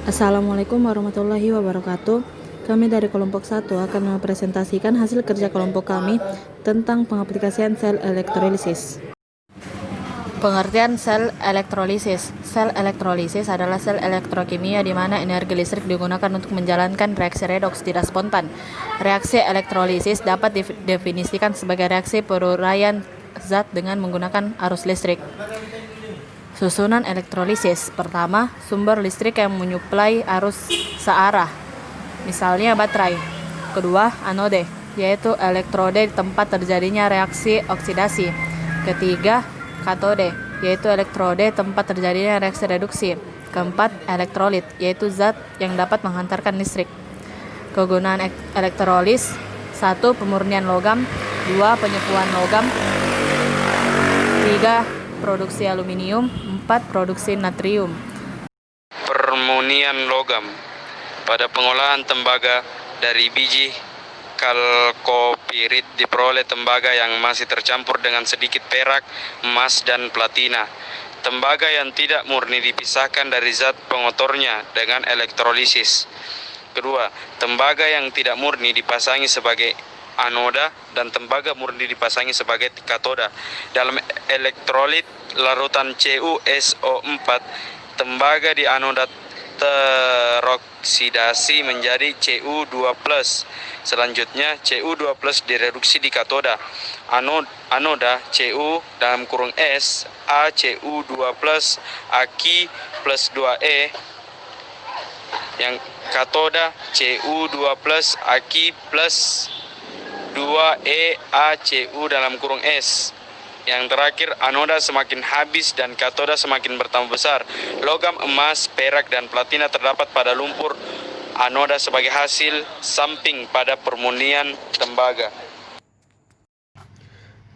Assalamualaikum warahmatullahi wabarakatuh. Kami dari kelompok 1 akan mempresentasikan hasil kerja kelompok kami tentang pengaplikasian sel elektrolisis. Pengertian sel elektrolisis. Sel elektrolisis adalah sel elektrokimia di mana energi listrik digunakan untuk menjalankan reaksi redoks tidak spontan. Reaksi elektrolisis dapat didefinisikan sebagai reaksi peruraian zat dengan menggunakan arus listrik. Susunan elektrolisis. Pertama, sumber listrik yang menyuplai arus searah, misalnya baterai. Kedua, anode, yaitu elektrode tempat terjadinya reaksi oksidasi. Ketiga, katode, yaitu elektrode tempat terjadinya reaksi reduksi. Keempat, elektrolit, yaitu zat yang dapat menghantarkan listrik. Kegunaan elektrolis: 1. Pemurnian logam. 2. Penyembuhan logam. 3. Produksi aluminium. 4. Produksi natrium. Permunian logam. Pada pengolahan tembaga dari biji kalkopirit diperoleh tembaga yang masih tercampur dengan sedikit perak, emas, dan platina. Tembaga yang tidak murni dipisahkan dari zat pengotornya dengan elektrolisis. Kedua, tembaga yang tidak murni dipasangi sebagai anoda dan tembaga murni dipasangi sebagai katoda. Dalam elektrolit larutan CuSO4, tembaga di anoda teroksidasi menjadi Cu2+. Selanjutnya Cu2+ direduksi di katoda. Anoda Cu(S) ACU2+ Aki plus 2E, yang katoda Cu2+ Aki plus 2E ACU(S). Yang terakhir, anoda semakin habis dan katoda semakin bertambah besar. Logam, emas, perak, dan platina terdapat pada lumpur anoda sebagai hasil samping pada permunian tembaga.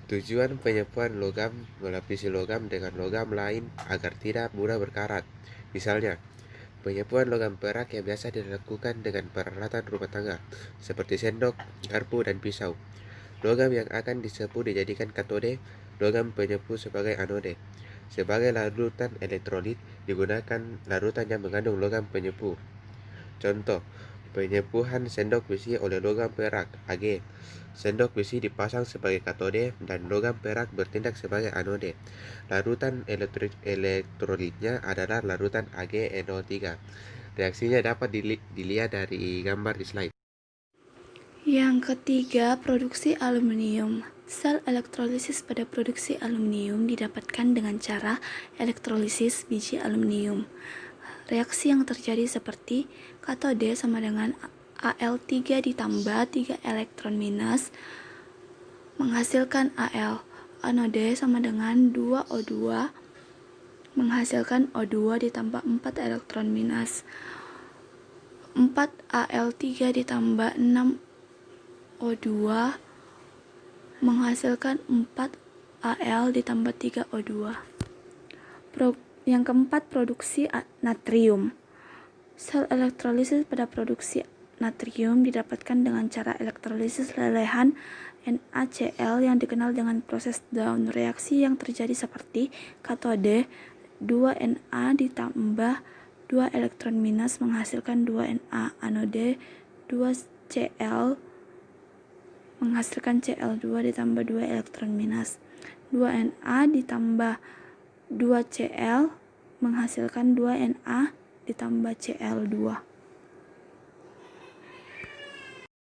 Tujuan penyepuan logam: melapisi logam dengan logam lain agar tidak mudah berkarat. Misalnya, penyepuan logam perak yang biasa dilakukan dengan peralatan rumah tangga, seperti sendok, garpu, dan pisau. Logam yang akan disepuh dijadikan katode, logam penyepuh sebagai anode. Sebagai larutan elektrolit, digunakan larutan yang mengandung logam penyepuh. Contoh, penyepuhan sendok besi oleh logam perak Ag. Sendok besi dipasang sebagai katode dan logam perak bertindak sebagai anode. Larutan elektrolitnya adalah larutan AgNO3. Reaksinya dapat dilihat dari gambar di slide. Yang ketiga, produksi aluminium. Sel elektrolisis pada produksi aluminium didapatkan dengan cara elektrolisis biji aluminium. Reaksi yang terjadi seperti katode sama dengan Al3 ditambah 3 elektron minus menghasilkan Al. Anode sama dengan 2O2 menghasilkan O2 ditambah 4 elektron minus. 4 Al3 ditambah 6 O2 menghasilkan 4 Al ditambah 3 O2. Yang keempat, produksi natrium. Sel elektrolisis pada produksi natrium didapatkan dengan cara elektrolisis lelehan NaCl yang dikenal dengan proses Down. Reaksi yang terjadi seperti katode 2Na ditambah 2 elektron minus menghasilkan 2Na. Anode 2Cl menghasilkan Cl2 ditambah 2 elektron minus. 2Na ditambah 2Cl menghasilkan 2Na ditambah Cl2.